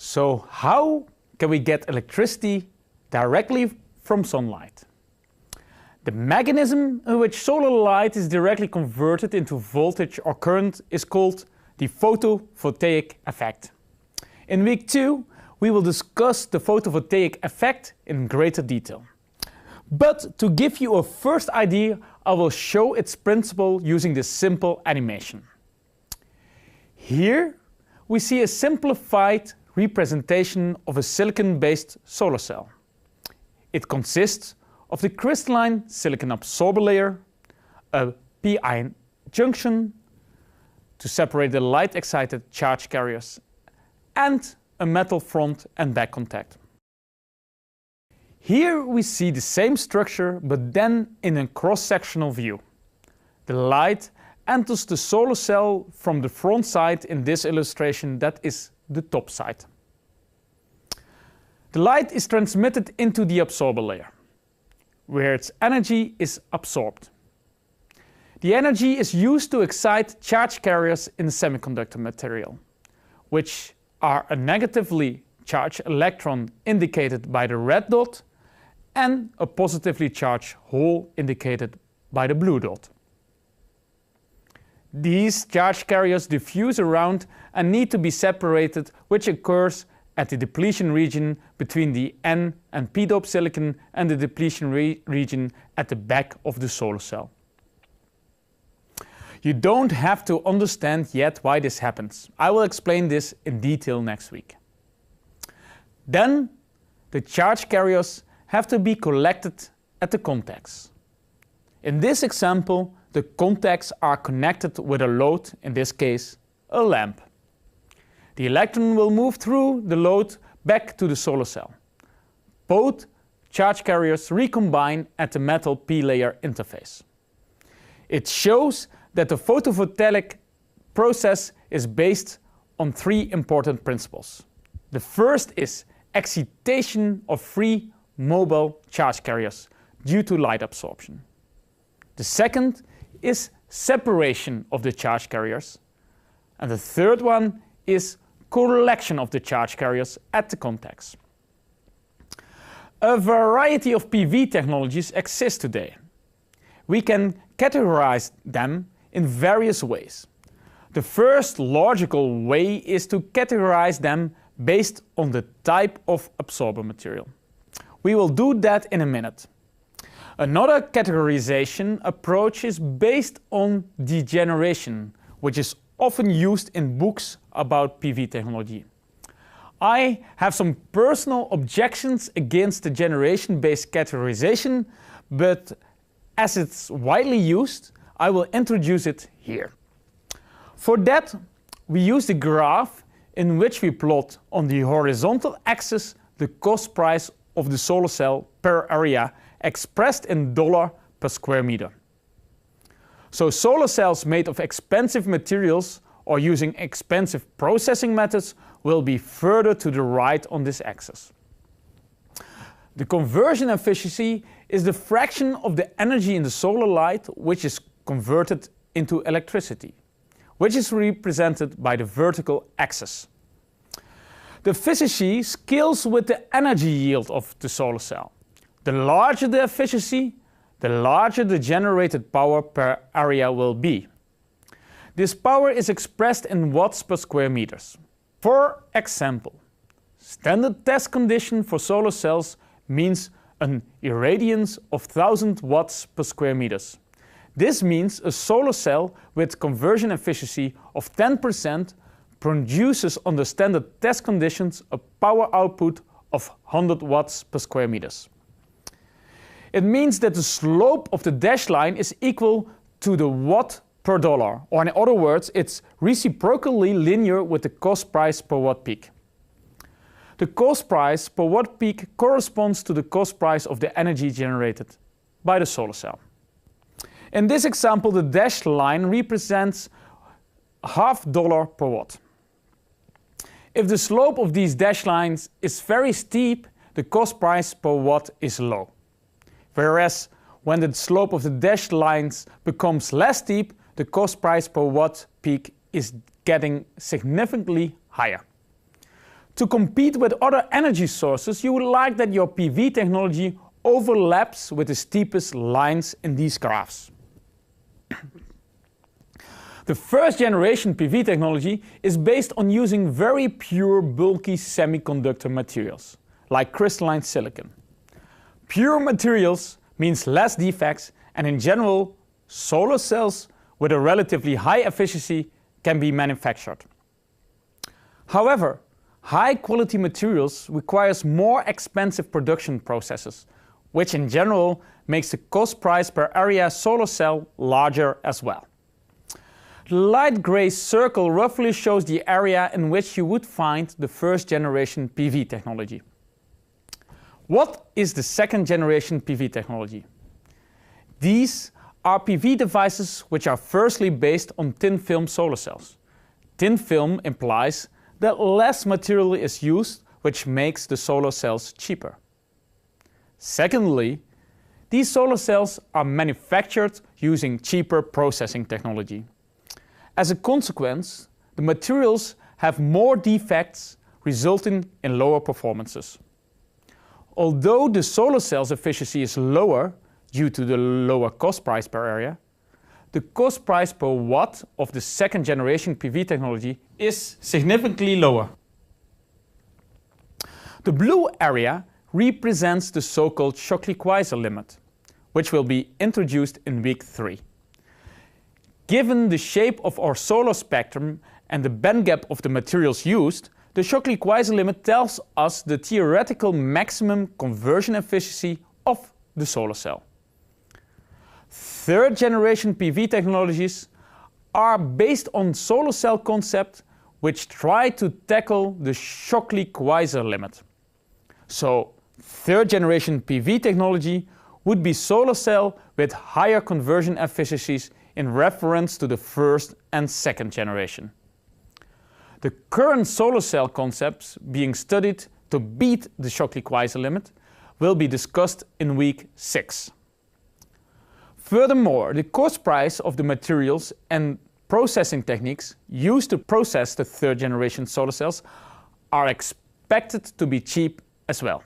So how can we get electricity directly from sunlight? The mechanism in which solar light is directly converted into voltage or current is called the photovoltaic effect. In week 2, we will discuss the photovoltaic effect in greater detail. But to give you a first idea, I will show its principle using this simple animation. Here we see a simplified representation of a silicon-based solar cell. It consists of the crystalline silicon absorber layer, a p-ion junction to separate the light-excited charge carriers, and a metal front and back contact. Here we see the same structure, but then in a cross-sectional view. The light enters the solar cell from the front side in this illustration, that is the top side. The light is transmitted into the absorber layer, where its energy is absorbed. The energy is used to excite charge carriers in the semiconductor material, which are a negatively charged electron indicated by the red dot and a positively charged hole indicated by the blue dot. These charge carriers diffuse around and need to be separated, which occurs at the depletion region between the N and p-doped silicon and the depletion region at the back of the solar cell. You don't have to understand yet why this happens. I will explain this in detail next week. Then the charge carriers have to be collected at the contacts. In this example, the contacts are connected with a load, in this case, a lamp. The electron will move through the load back to the solar cell. Both charge carriers recombine at the metal p-layer interface. It shows that the photovoltaic process is based on 3 important principles. The first is excitation of free mobile charge carriers due to light absorption. The second is separation of the charge carriers. And the third one is collection of the charge carriers at the contacts. A variety of PV technologies exist today. We can categorize them in various ways. The first logical way is to categorize them based on the type of absorber material. We will do that in a minute. Another categorization approach is based on degeneration, which is often used in books about PV technology. I have some personal objections against the generation-based categorization, but as it's widely used, I will introduce it here. For that, we use the graph in which we plot on the horizontal axis the cost price of the solar cell per area expressed in dollar per square meter. So solar cells made of expensive materials or using expensive processing methods will be further to the right on this axis. The conversion efficiency is the fraction of the energy in the solar light which is converted into electricity, which is represented by the vertical axis. The efficiency scales with the energy yield of the solar cell. The larger the efficiency, the larger the generated power per area will be. This power is expressed in watts per square meters. For example, standard test condition for solar cells means an irradiance of 1000 watts per square meters. This means a solar cell with conversion efficiency of 10% produces under standard test conditions a power output of 100 watts per square meters. It means that the slope of the dashed line is equal to the watt per dollar, or in other words, it's reciprocally linear with the cost price per watt peak. The cost price per watt peak corresponds to the cost price of the energy generated by the solar cell. In this example, the dashed line represents $0.50 per watt. If the slope of these dashed lines is very steep, the cost price per watt is low. Whereas when the slope of the dashed lines becomes less steep, the cost price per watt peak is getting significantly higher. To compete with other energy sources, you would like that your PV technology overlaps with the steepest lines in these graphs. The first generation PV technology is based on using very pure bulky semiconductor materials, like crystalline silicon. Pure materials means less defects, and in general, solar cells with a relatively high efficiency can be manufactured. However, high quality materials requires more expensive production processes, which in general makes the cost price per area solar cell larger as well. The light gray circle roughly shows the area in which you would find the first generation PV technology. What is the second generation PV technology? These are PV devices which are firstly based on thin film solar cells. Thin film implies that less material is used, which makes the solar cells cheaper. Secondly, these solar cells are manufactured using cheaper processing technology. As a consequence, the materials have more defects, resulting in lower performances. Although the solar cell's efficiency is lower due to the lower cost price per area, the cost price per watt of the second generation PV technology is significantly lower. The blue area represents the so-called Shockley-Queisser limit, which will be introduced in week 3. Given the shape of our solar spectrum and the band gap of the materials used, the Shockley-Queisser limit tells us the theoretical maximum conversion efficiency of the solar cell. Third generation PV technologies are based on solar cell concept which try to tackle the Shockley-Queisser limit. So third generation PV technology would be solar cell with higher conversion efficiencies in reference to the first and second generation. The current solar cell concepts being studied to beat the Shockley-Queisser limit will be discussed in week 6. Furthermore, the cost price of the materials and processing techniques used to process the third generation solar cells are expected to be cheap as well.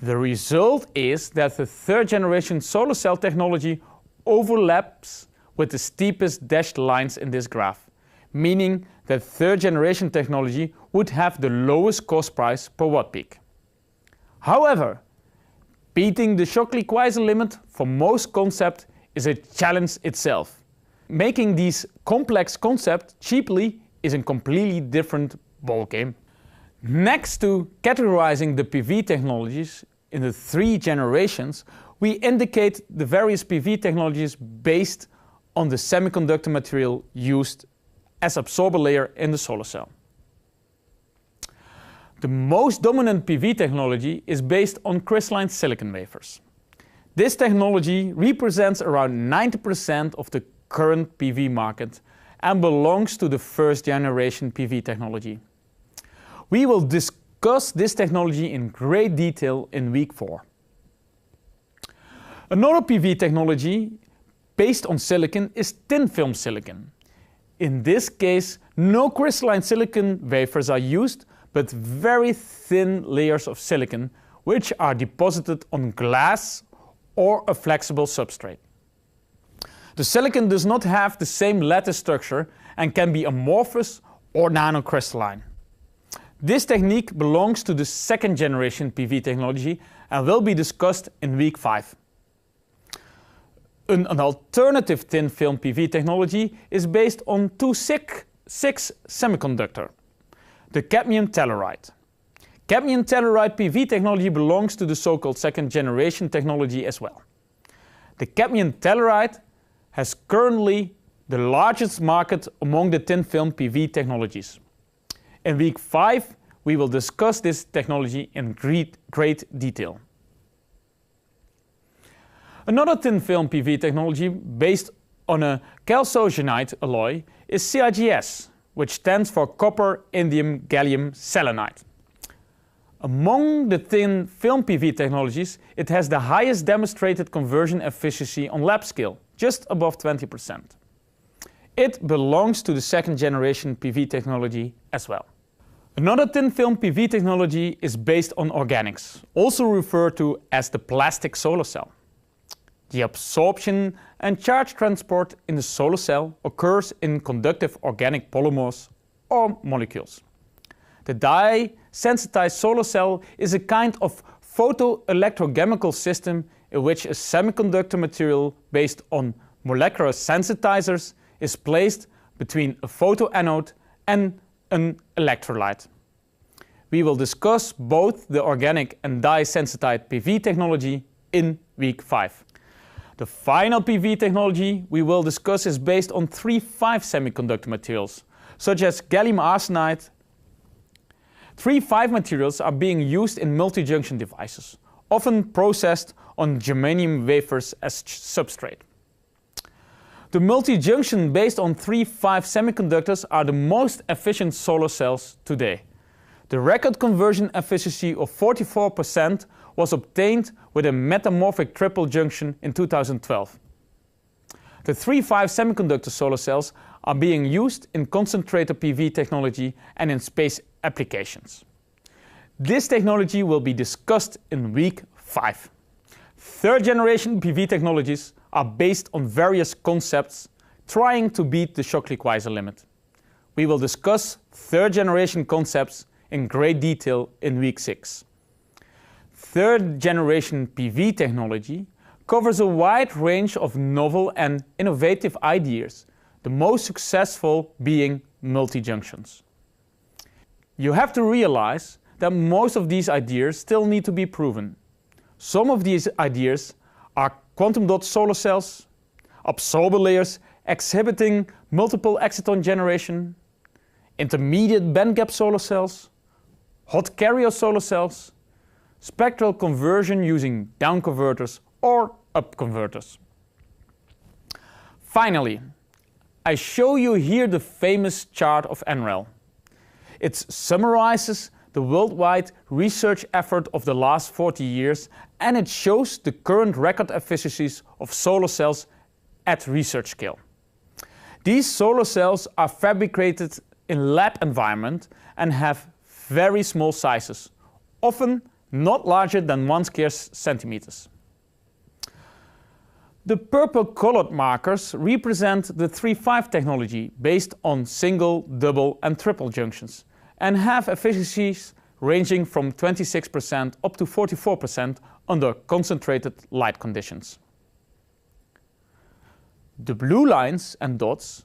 The result is that the third generation solar cell technology overlaps with the steepest dashed lines in this graph, meaning that third generation technology would have the lowest cost price per watt peak. However, beating the Shockley-Queisser limit for most concepts is a challenge itself. Making these complex concepts cheaply is a completely different ballgame. Next to categorizing the PV technologies in the 3 generations, we indicate the various PV technologies based on the semiconductor material used as absorber layer in the solar cell. The most dominant PV technology is based on crystalline silicon wafers. This technology represents around 90% of the current PV market and belongs to the first generation PV technology. We will discuss this technology in great detail in week 4. Another PV technology based on silicon is thin film silicon. In this case, no crystalline silicon wafers are used, but very thin layers of silicon which are deposited on glass or a flexible substrate. The silicon does not have the same lattice structure and can be amorphous or nanocrystalline. This technique belongs to the second generation PV technology and will be discussed in week 5. An alternative thin film PV technology is based on 2,6 semiconductor, the cadmium telluride. Cadmium telluride PV technology belongs to the so-called second generation technology as well. The cadmium telluride has currently the largest market among the thin film PV technologies. In week 5, we will discuss this technology in great detail. Another thin film PV technology based on a chalcogenide alloy is CIGS, which stands for copper, indium, gallium selenide. Among the thin film PV technologies, it has the highest demonstrated conversion efficiency on lab scale, just above 20%. It belongs to the second generation PV technology as well. Another thin film PV technology is based on organics, also referred to as the plastic solar cell. The absorption and charge transport in the solar cell occurs in conductive organic polymers or molecules. The dye-sensitized solar cell is a kind of photoelectrochemical system in which a semiconductor material based on molecular sensitizers is placed between a photoanode and an electrolyte. We will discuss both the organic and dye-sensitized PV technology in week 5. The final PV technology we will discuss is based on 3,5 semiconductor materials, such as gallium arsenide. 3,5 materials are being used in multi-junction devices, often processed on germanium wafers as substrate. The multi-junction based on 3,5 semiconductors are the most efficient solar cells today. The record conversion efficiency of 44% was obtained with a metamorphic triple junction in 2012. The 3,5 semiconductor solar cells are being used in concentrator PV technology and in space applications. This technology will be discussed in week 5. Third generation PV technologies are based on various concepts trying to beat the Shockley-Queisser limit. We will discuss third generation concepts in great detail in week 6. Third generation PV technology covers a wide range of novel and innovative ideas, the most successful being multi-junctions. You have to realize that most of these ideas still need to be proven. Some of these ideas are quantum dot solar cells, absorber layers exhibiting multiple exciton generation, intermediate bandgap solar cells, hot carrier solar cells, spectral conversion using down converters or up converters. Finally, I show you here the famous chart of NREL. It summarizes the worldwide research effort of the last 40 years, and it shows the current record efficiencies of solar cells at research scale. These solar cells are fabricated in lab environment and have very small sizes, often not larger than 1 square centimeters. The purple colored markers represent the 3,5 technology based on single, double and triple junctions and have efficiencies ranging from 26% up to 44% under concentrated light conditions. The blue lines and dots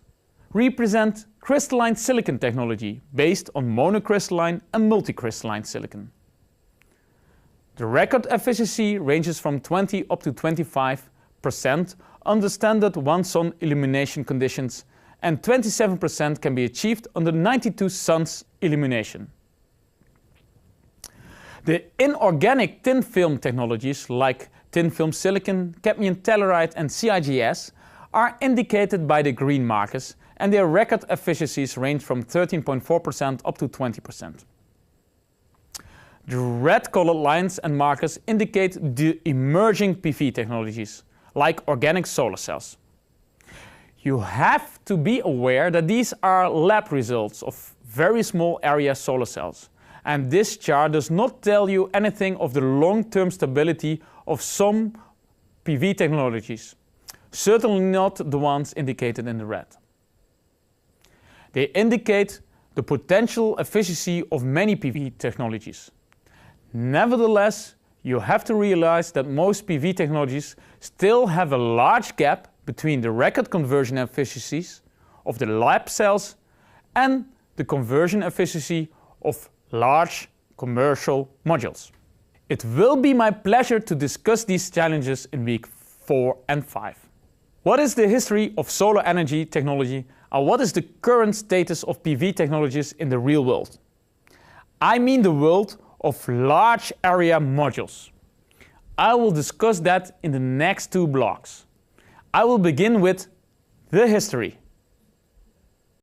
represent crystalline silicon technology based on monocrystalline and multicrystalline silicon. The record efficiency ranges from 20 up to 25% under standard one-sun illumination conditions, and 27% can be achieved under 92 suns illumination. The inorganic thin film technologies like thin film silicon, cadmium telluride and CIGS are indicated by the green markers, and their record efficiencies range from 13.4% up to 20%. The red colored lines and markers indicate the emerging PV technologies, like organic solar cells. You have to be aware that these are lab results of very small area solar cells, and this chart does not tell you anything of the long-term stability of some PV technologies, certainly not the ones indicated in the red. They indicate the potential efficiency of many PV technologies. Nevertheless, you have to realize that most PV technologies still have a large gap between the record conversion efficiencies of the lab cells and the conversion efficiency of large commercial modules. It will be my pleasure to discuss these challenges in week 4 and 5. What is the history of solar energy technology and what is the current status of PV technologies in the real world? I mean the world of large area modules. I will discuss that in the next 2 blocks. I will begin with the history.